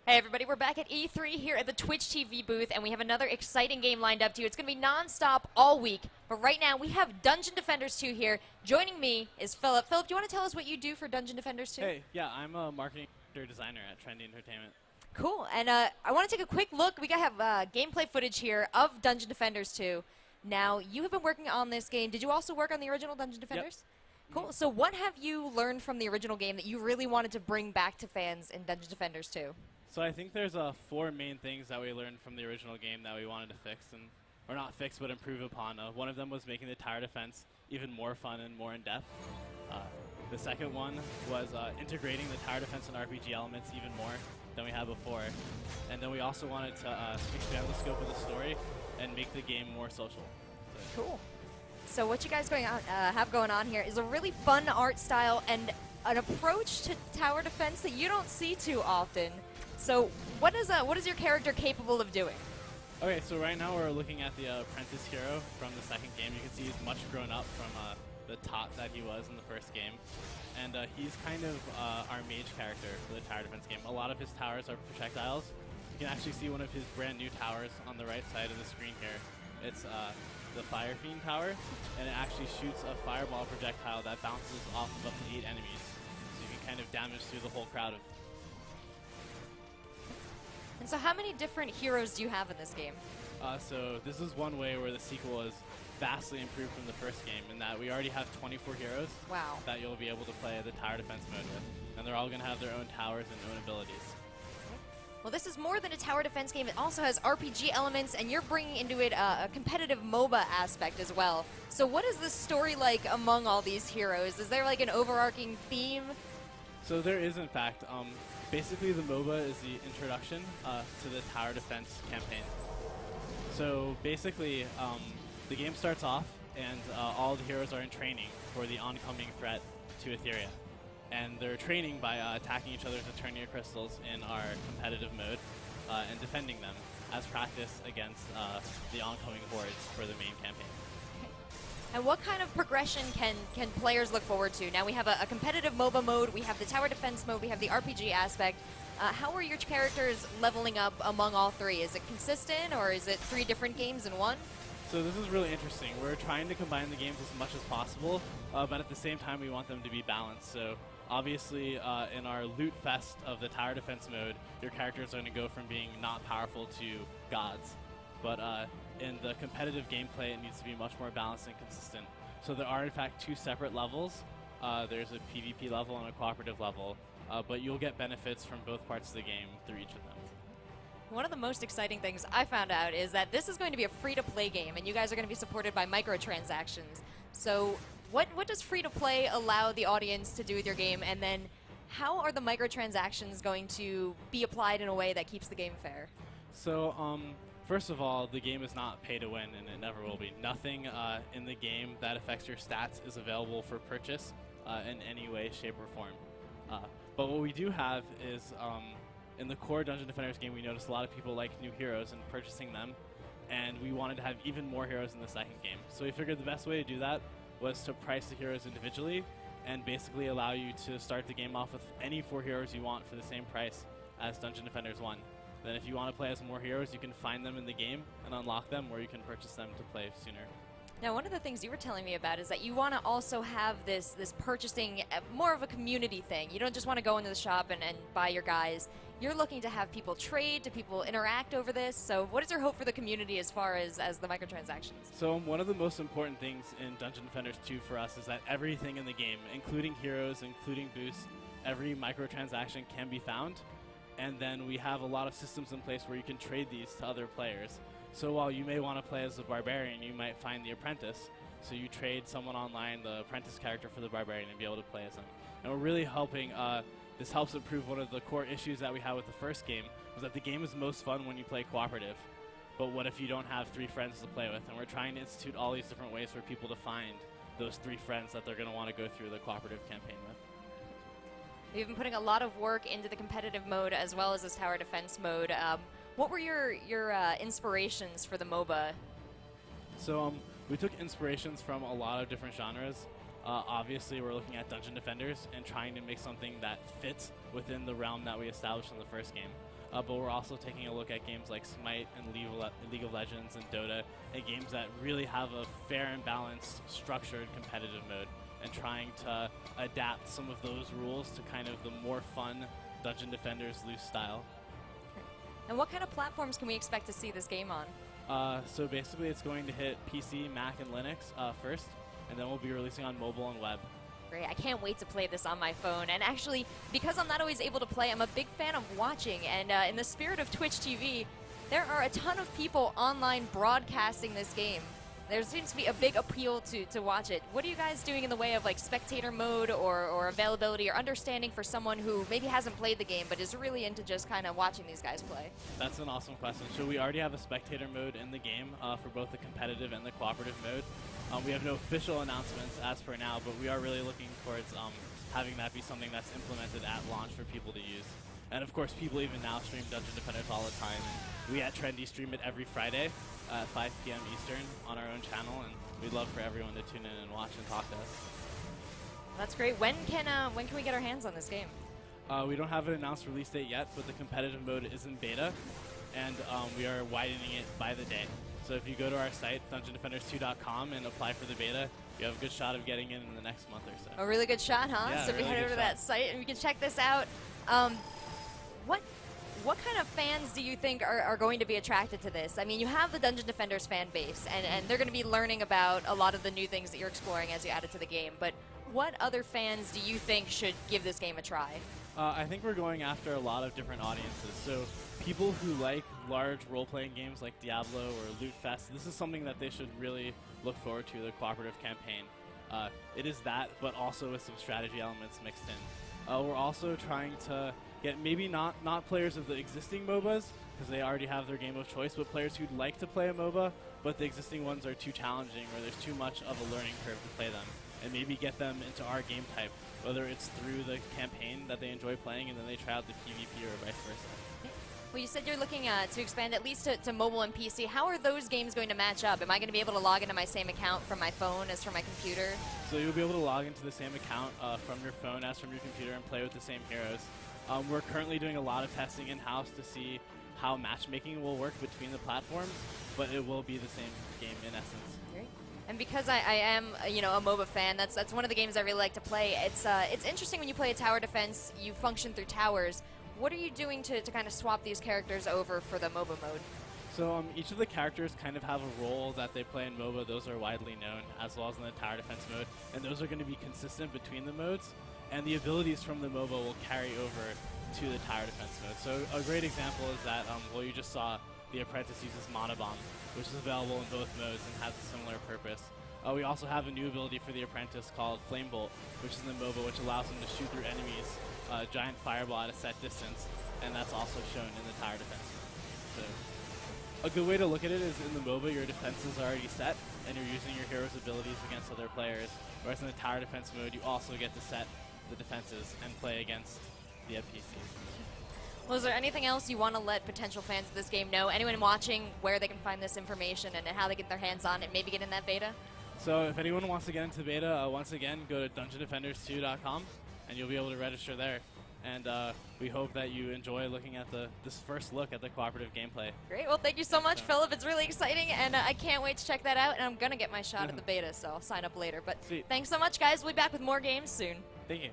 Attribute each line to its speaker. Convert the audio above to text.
Speaker 1: Hey everybody, we're back at E3 here at the Twitch TV booth, and we have another exciting game lined up to you. It's going to be non-stop all week, but right now we have Dungeon Defenders 2 here. Joining me is Philip. Philip, do you want to tell us what you do for Dungeon Defenders 2?
Speaker 2: Hey, yeah, I'm a marketing designer at Trendy Entertainment.
Speaker 1: Cool, and I want to take a quick look. We have gameplay footage here of Dungeon Defenders 2. Now, you have been working on this game. Did you also work on the original Dungeon Defenders? Yep. Cool, so what have you learned from the original game that you really wanted to bring back to fans in Dungeon Defenders 2?
Speaker 2: So I think there's four main things that we learned from the original game that we wanted to fix, or not fix, but improve upon. One of them was making the tower defense even more fun and more in-depth. The second one was integrating the tower defense and RPG elements even more than we had before. And then we also wanted to expand the scope of the story and make the game more social.
Speaker 1: Cool. So what you guys have going on here is a really fun art style and an approach to tower defense that you don't see too often. So what is your character capable of doing?
Speaker 2: Okay, so right now we're looking at the Apprentice Cairo from the second game. You can see he's much grown up from the tot that he was in the first game. And he's kind of our mage character for the tower defense game. A lot of his towers are projectiles. You can actually see one of his brand new towers on the right side of the screen here. It's the Fire Fiend tower, and it actually shoots a fireball projectile that bounces off of up to 8 enemies. So you can kind of damage through the whole crowd of.
Speaker 1: And so how many different heroes do you have in this game?
Speaker 2: So this is one way where the sequel is vastly improved from the first game, in that we already have 24 heroes.
Speaker 1: Wow. That
Speaker 2: you'll be able to play the tower defense mode with. And they're all going to have their own towers and own abilities.
Speaker 1: Well, this is more than a tower defense game. It also has RPG elements, and you're bringing into it a competitive MOBA aspect as well. So what is the story like among all these heroes? Is there like an overarching theme?
Speaker 2: So there is, in fact. Basically, the MOBA is the introduction to the tower defense campaign. So basically, the game starts off, and all the heroes are in training for the oncoming threat to Etheria. And they're training by attacking each other's Eternia crystals in our competitive mode and defending them as practice against the oncoming hordes for the main campaign.
Speaker 1: And what kind of progression can players look forward to? Now we have a competitive MOBA mode, we have the tower defense mode, we have the RPG aspect. How are your characters leveling up among all three? Is it consistent, or is it 3 different games in one?
Speaker 2: So this is really interesting. We're trying to combine the games as much as possible, but at the same time we want them to be balanced. So obviously in our loot fest of the tower defense mode, your characters are going to go from being not powerful to gods. But in the competitive gameplay, it needs to be much more balanced and consistent. So there are, in fact, 2 separate levels. There's a PvP level and a cooperative level, but you'll get benefits from both parts of the game through each of them.
Speaker 1: One of the most exciting things I found out is that this is going to be a free-to-play game, and you guys are going to be supported by microtransactions. So what does free-to-play allow the audience to do with your game, and then how are the microtransactions going to be applied in a way that keeps the game fair?
Speaker 2: So first of all, the game is not pay to win, and it never will be. Nothing in the game that affects your stats is available for purchase in any way, shape, or form. But what we do have is, in the core Dungeon Defenders game, we noticed a lot of people like new heroes and purchasing them, and we wanted to have even more heroes in the second game. So we figured the best way to do that was to price the heroes individually and basically allow you to start the game off with any 4 heroes you want for the same price as Dungeon Defenders 1. Then if you want to play as more heroes, you can find them in the game and unlock them, or you can purchase them to play sooner.
Speaker 1: Now, one of the things you were telling me about is that you want to also have this purchasing, more of a community thing. You don't just want to go into the shop and buy your guys. You're looking to have people trade, to people interact over this. So what is your hope for the community as far as the microtransactions?
Speaker 2: So one of the most important things in Dungeon Defenders 2 for us is that everything in the game, including heroes, including boosts, every microtransaction can be found. And then we have a lot of systems in place where you can trade these to other players. So while you may want to play as the Barbarian, you might find the Apprentice. So you trade someone online, the Apprentice character, for the Barbarian, and be able to play as them. And we're really hoping this helps improve one of the core issues that we had with the first game, was that the game is most fun when you play cooperative. But what if you don't have 3 friends to play with? And we're trying to institute all these different ways for people to find those 3 friends that they're going to want to go through the cooperative campaign with.
Speaker 1: You've been putting a lot of work into the competitive mode as well as this tower defense mode. What were your inspirations for the MOBA?
Speaker 2: So we took inspirations from a lot of different genres. Obviously, we're looking at Dungeon Defenders and trying to make something that fits within the realm that we established in the first game. But we're also taking a look at games like Smite and League of Legends and Dota, and games that really have a fair and balanced, structured competitive mode, and trying to adapt some of those rules to kind of the more fun Dungeon Defenders loose style.
Speaker 1: And what kind of platforms can we expect to see this game on?
Speaker 2: So basically, it's going to hit PC, Mac, and Linux first, and then we'll be releasing on mobile and web.
Speaker 1: Great. I can't wait to play this on my phone. And actually, because I'm not always able to play, I'm a big fan of watching. And in the spirit of Twitch TV, there are a ton of people online broadcasting this game. There seems to be a big appeal to watch it. What are you guys doing in the way of like spectator mode or availability or understanding for someone who maybe hasn't played the game but is really into just kind of watching these guys play?
Speaker 2: That's an awesome question. So we already have a spectator mode in the game for both the competitive and the cooperative mode. We have no official announcements as for now, but we are really looking towards having that be something that's implemented at launch for people to use. And of course, people even now stream Dungeon Defenders all the time. And we at Trendy stream it every Friday at 5 p.m. Eastern on our own channel, and we'd love for everyone to tune in and watch and talk to us.
Speaker 1: That's great. When can we get our hands on this game?
Speaker 2: We don't have an announced release date yet, but the competitive mode is in beta, and we are widening it by the day. So if you go to our site, DungeonDefenders2.com, and apply for the beta, you have a good shot of getting in the next month or so.
Speaker 1: A really good shot, huh?
Speaker 2: Yeah,
Speaker 1: So if you head over to that site and we can check this out. What kind of fans do you think are going to be attracted to this? I mean, you have the Dungeon Defenders fan base, and they're going to be learning about a lot of the new things that you're exploring as you add it to the game. But what other fans do you think should give this game a try?
Speaker 2: I think we're going after a lot of different audiences. So people who like large role-playing games like Diablo or Loot Fest, this is something that they should really look forward to, the cooperative campaign. It is that, but also with some strategy elements mixed in. We're also trying to get maybe not players of the existing MOBAs, because they already have their game of choice, but players who'd like to play a MOBA, but the existing ones are too challenging or there's too much of a learning curve to play them, and maybe get them into our game type, whether it's through the campaign that they enjoy playing and then they try out the PvP or vice versa.
Speaker 1: Well, you said you're looking to expand at least to mobile and PC. How are those games going to match up? Am I going to be able to log into my same account from my phone as from my computer?
Speaker 2: So you'll be able to log into the same account from your phone as from your computer and play with the same heroes. We're currently doing a lot of testing in-house to see how matchmaking will work between the platforms, but it will be the same game in essence.
Speaker 1: Great. And because I am, a MOBA fan, that's one of the games I really like to play. It's interesting when you play a tower defense, you function through towers. What are you doing to kind of swap these characters over for the MOBA mode?
Speaker 2: So each of the characters kind of have a role that they play in MOBA. Those are widely known, as well as in the tower defense mode, and those are going to be consistent between the modes. And the abilities from the MOBA will carry over to the tower defense mode. So a great example is that, you just saw the Apprentice uses Monobomb, which is available in both modes and has a similar purpose. We also have a new ability for the Apprentice called Flame Bolt, which is in the MOBA, which allows him to shoot through enemies, giant fireball at a set distance, and that's also shown in the tower defense mode. So a good way to look at it is in the MOBA, your defense is already set, and you're using your hero's abilities against other players, whereas in the tower defense mode, you also get to set the defenses and play against the NPCs.
Speaker 1: Well, is there anything else you want to let potential fans of this game know? Anyone watching, where they can find this information and how they get their hands on it, maybe get in that beta?
Speaker 2: So if anyone wants to get into beta, once again, go to DungeonDefenders2.com and you'll be able to register there. And we hope that you enjoy looking at this first look at the cooperative gameplay.
Speaker 1: Great. Well, thank you so much, Philip. It's really exciting, and I can't wait to check that out. And I'm going to get my shot at the beta, so I'll sign up later. But
Speaker 2: Sweet.
Speaker 1: Thanks so much, guys. We'll be back with more games soon.
Speaker 2: Thank you.